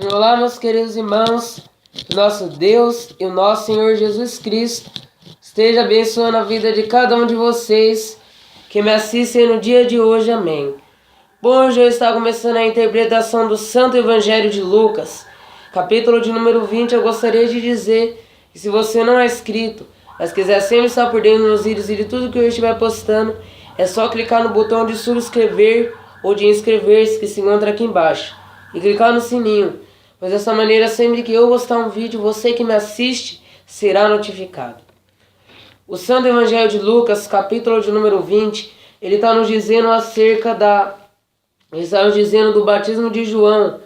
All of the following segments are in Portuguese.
Olá, meus queridos irmãos, que nosso Deus e o nosso Senhor Jesus Cristo esteja abençoando a vida de cada um de vocês que me assistem no dia de hoje, amém. Bom, hoje eu estou começando a interpretação do Santo Evangelho de Lucas, capítulo de número 20. Eu gostaria de dizer que se você não é inscrito, mas quiser sempre estar por dentro dos vídeos e de tudo que eu estiver postando, é só clicar no botão de subscrever ou de inscrever-se que se encontra aqui embaixo e clicar no sininho, pois dessa maneira sempre que eu postar um vídeo, você que me assiste será notificado. O Santo Evangelho de Lucas, capítulo de número 20, ele está nos dizendo ele está nos dizendo do batismo de João,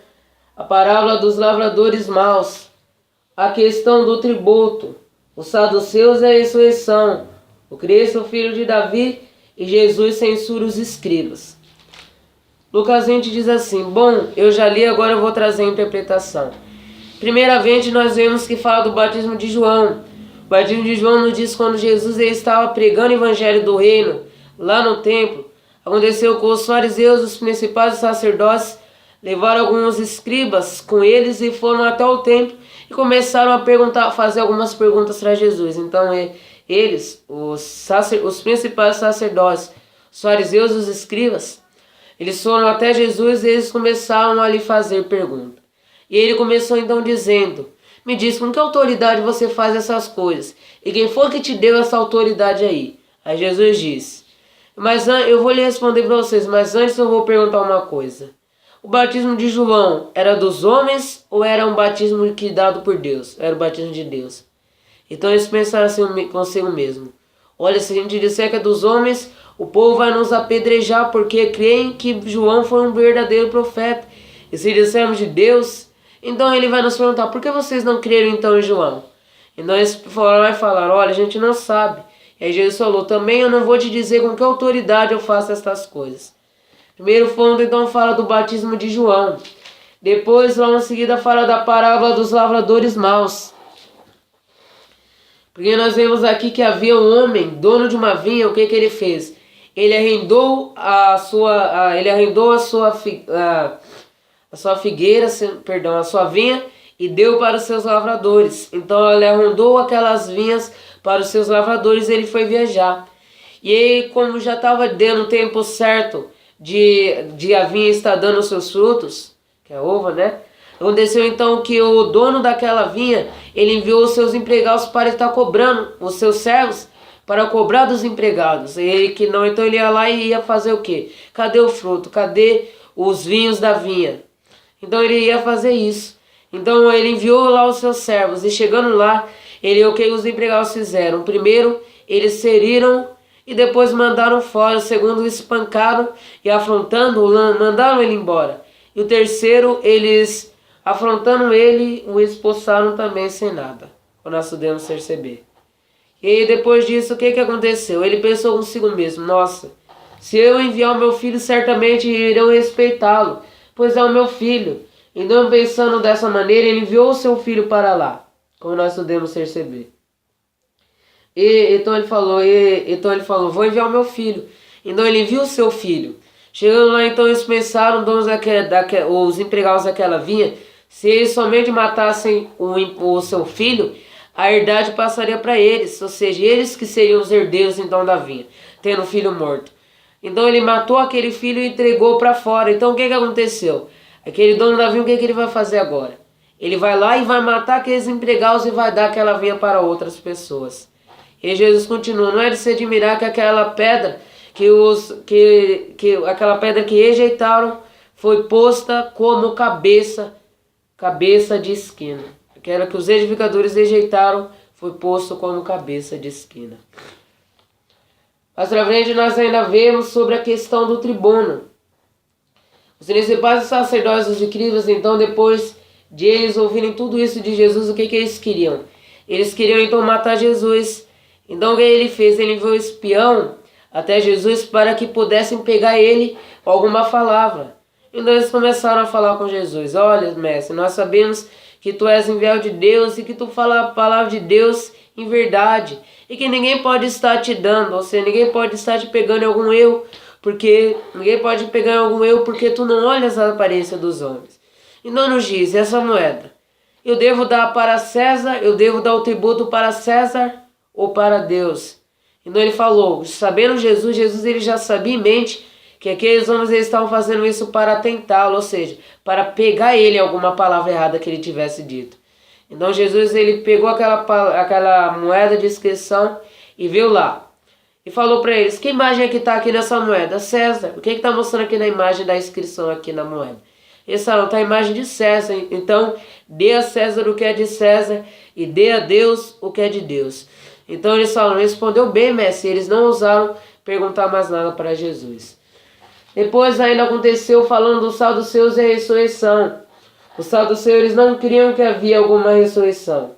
a parábola dos lavradores maus, a questão do tributo, os saduceus e a ressurreição, o Cristo, filho de Davi, e Jesus censura os escribas. Lucas 20 diz assim: bom, eu já li, agora eu vou trazer a interpretação. Primeiramente, nós vemos que fala do batismo de João. O batismo de João nos diz quando Jesus estava pregando o evangelho do reino, lá no templo. Aconteceu com os fariseus, os principais sacerdotes, levaram alguns escribas com eles e foram até o templo e começaram a fazer algumas perguntas para Jesus. Então, eles, os principais sacerdotes, os fariseus e os escribas, eles foram até Jesus e eles começaram a lhe fazer pergunta. E ele começou então dizendo: me diz, com que autoridade você faz essas coisas? E quem foi que te deu essa autoridade aí? Aí Jesus disse: mas eu vou lhe responder para vocês, mas antes eu vou perguntar uma coisa. O batismo de João era dos homens ou era um batismo que dado por Deus? Era o batismo de Deus. Então eles pensaram assim consigo mesmo: olha, se a gente disser que é dos homens, o povo vai nos apedrejar porque creem que João foi um verdadeiro profeta. E se dissermos de Deus, então ele vai nos perguntar: por que vocês não creram então em João? Então eles vai falar: olha, a gente não sabe. E aí Jesus falou: também eu não vou te dizer com que autoridade eu faço estas coisas. Primeiro ponto então fala do batismo de João. Depois logo em seguida fala da parábola dos lavradores maus. Porque nós vemos aqui que havia um homem, dono de uma vinha. O que ele fez? Ele arrendou a sua vinha e deu para os seus lavradores. Então ele arrendou aquelas vinhas para os seus lavradores e ele foi viajar. E aí, como já estava dando o tempo certo de a vinha estar dando os seus frutos, que é a uva, né? Aconteceu então que o dono daquela vinha, ele enviou os seus empregados para estar cobrando, os seus servos, para cobrar dos empregados. Ele que não, então ele ia lá e ia fazer o quê? Cadê o fruto? Cadê os vinhos da vinha? Então ele ia fazer isso. Então ele enviou lá os seus servos e chegando lá, o que os empregados fizeram? Primeiro, eles feriram e depois mandaram fora. O segundo, espancaram e afrontando, mandaram ele embora. E o terceiro, eles afrontando ele, o expulsaram também sem nada. O nós podemos perceber. E depois disso, o que aconteceu? Ele pensou consigo mesmo: nossa, se eu enviar o meu filho, certamente irão respeitá-lo, pois é o meu filho. Então, pensando dessa maneira, ele enviou o seu filho para lá, como nós podemos perceber. Então ele falou: vou enviar o meu filho. Então ele enviou o seu filho. Chegando lá, então eles pensaram, os empregados daquela vinha, se eles somente matassem o seu filho, a herdade passaria para eles, ou seja, eles que seriam os herdeiros então da vinha, tendo o filho morto. Então ele matou aquele filho e entregou para fora. Então o que aconteceu? Aquele dono da vinha, o que ele vai fazer agora? Ele vai lá e vai matar aqueles empregados e vai dar aquela vinha para outras pessoas. E Jesus continua: não é de se admirar que aquela pedra aquela pedra que rejeitaram foi posta como cabeça de esquina. Aquela que os edificadores rejeitaram foi posto como cabeça de esquina. Mais pra frente nós ainda vemos sobre a questão do tribuno. Os principais sacerdotes e os escribas, então, depois de eles ouvirem tudo isso de Jesus, o que eles queriam? Eles queriam então matar Jesus. Então o que ele fez? Ele enviou um espião até Jesus para que pudessem pegar ele com alguma palavra. Então eles começaram a falar com Jesus: olha, mestre, nós sabemos que tu és enviado de Deus e que tu fala a palavra de Deus em verdade, e que ninguém pode estar te dando, ou seja, ninguém pode estar te pegando em algum erro, porque tu não olhas a aparência dos homens. Então nos diz, essa moeda, eu devo dar para César, eu devo dar o tributo para César ou para Deus? Então ele falou, sabendo Jesus ele já sabia em mente que aqueles homens eles estavam fazendo isso para tentá-lo, ou seja, para pegar ele em alguma palavra errada que ele tivesse dito. Então Jesus ele pegou aquela moeda de inscrição e viu lá. E falou para eles, que imagem é que está aqui nessa moeda? César. O que está mostrando aqui na imagem da inscrição aqui na moeda? Eles falaram, está a imagem de César. Então, dê a César o que é de César e dê a Deus o que é de Deus. Então eles falaram, respondeu bem, mestre. Eles não ousaram perguntar mais nada para Jesus. Depois ainda aconteceu falando dos saduceus e a ressurreição. Os saduceus eles não criam que havia alguma ressurreição.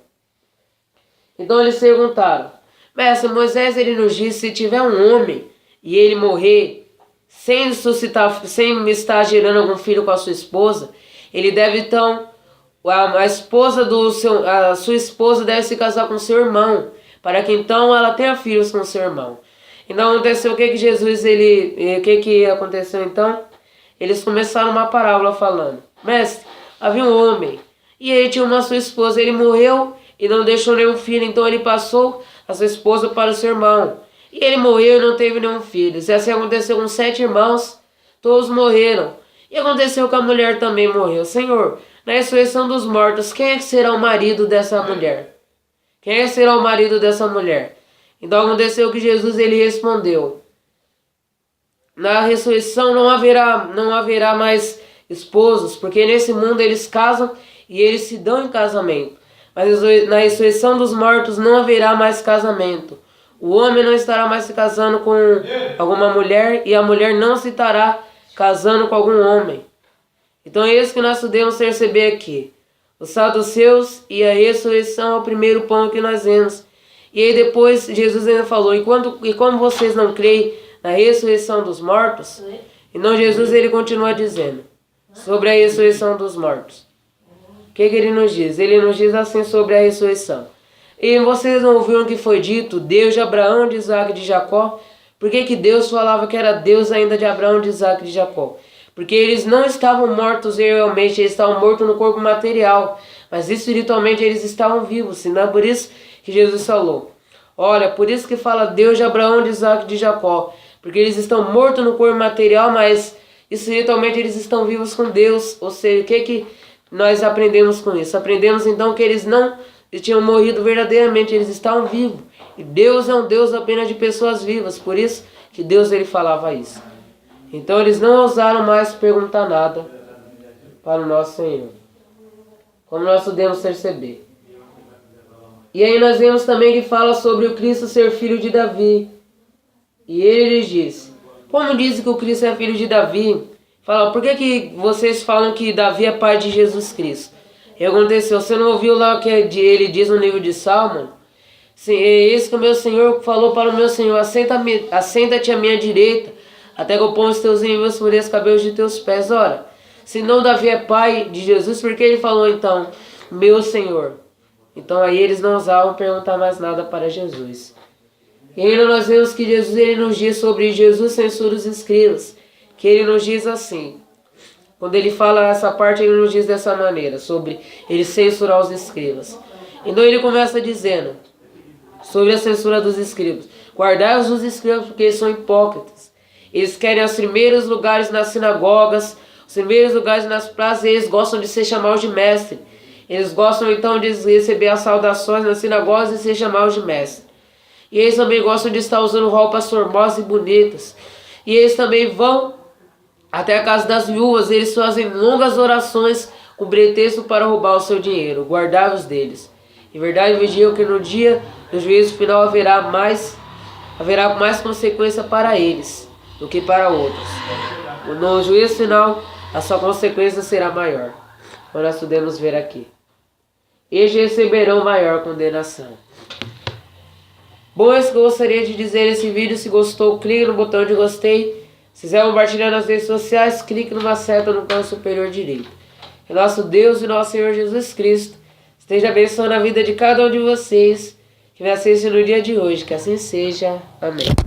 Então eles perguntaram, mestre, Moisés ele nos disse, se tiver um homem e ele morrer sem ressuscitar, sem estar gerando algum filho com a sua esposa, ele deve então, a sua esposa deve se casar com seu irmão, para que então ela tenha filhos com seu irmão. Então aconteceu o que aconteceu então? Eles começaram uma parábola falando, mestre, havia um homem e ele tinha uma sua esposa, ele morreu e não deixou nenhum filho, então ele passou a sua esposa para o seu irmão. E ele morreu e não teve nenhum filho. E assim aconteceu com 7 irmãos, todos morreram. E aconteceu que a mulher também morreu. Senhor, na ressurreição dos mortos, quem é que será o marido dessa mulher? Quem é que será o marido dessa mulher? Então aconteceu que Jesus ele respondeu, na ressurreição não haverá mais esposos, porque nesse mundo eles casam e eles se dão em casamento. Mas na ressurreição dos mortos não haverá mais casamento. O homem não estará mais se casando com alguma mulher e a mulher não se estará casando com algum homem. Então é isso que nós podemos perceber aqui. Os saduceus e a ressurreição é o primeiro ponto que nós vemos. E aí depois Jesus ainda falou, e como vocês não creem na ressurreição dos mortos, então Jesus ele continua dizendo sobre a ressurreição dos mortos. O que ele nos diz? Ele nos diz assim sobre a ressurreição. E vocês não ouviram o que foi dito, Deus de Abraão, de Isaac e de Jacó? Por que Deus falava que era Deus ainda de Abraão, de Isaac e de Jacó? Porque eles não estavam mortos realmente, eles estavam mortos no corpo material, mas espiritualmente eles estavam vivos. E não é por isso que Jesus falou. Olha, por isso que fala Deus de Abraão, de Isaac e de Jacó. Porque eles estão mortos no corpo material, mas espiritualmente eles estão vivos com Deus. Ou seja, o que nós aprendemos com isso? Aprendemos então que eles não tinham morrido verdadeiramente, eles estavam vivos. E Deus é um Deus apenas de pessoas vivas, por isso que Deus ele falava isso. Então eles não ousaram mais perguntar nada para o nosso Senhor, como nós podemos perceber. E aí nós vemos também que fala sobre o Cristo ser filho de Davi. E ele lhes disse, como dizem que o Cristo é filho de Davi? Fala, por que vocês falam que Davi é pai de Jesus Cristo? E aconteceu, você não ouviu lá o que ele diz no livro de Salmo? Sim, é isso que o meu Senhor falou para o meu Senhor, assenta-te à minha direita, até que eu ponha os teus inimigos por os cabelos de teus pés. Ora, se não Davi é pai de Jesus, por que ele falou então, meu Senhor? Então aí eles não ousavam perguntar mais nada para Jesus. E ainda nós vemos que Jesus ele nos diz sobre Jesus censura os escribas, que ele nos diz assim, quando ele fala essa parte ele nos diz dessa maneira, sobre ele censurar os escribas. Então ele começa dizendo sobre a censura dos escribas, guardai-os os escribas porque eles são hipócritas, eles querem os primeiros lugares nas sinagogas, os primeiros lugares nas praças, e eles gostam de ser chamados de mestre. Eles gostam então de receber as saudações nas sinagogas e ser chamados de mestre. E eles também gostam de estar usando roupas formosas e bonitas. E eles também vão até a casa das viúvas. Eles fazem longas orações com pretexto para roubar o seu dinheiro. Guardai-os deles. Em verdade vos digo que no dia do juízo final haverá mais consequência para eles do que para outros. No juízo final a sua consequência será maior. Como nós podemos ver aqui. Eles receberão maior condenação. Bom, é isso que eu gostaria de dizer nesse vídeo. Se gostou, clique no botão de gostei. Se quiser compartilhar nas redes sociais, clique numa seta no canto superior direito. Que nosso Deus e nosso Senhor Jesus Cristo esteja abençoando a vida de cada um de vocês que me assiste no dia de hoje. Que assim seja. Amém.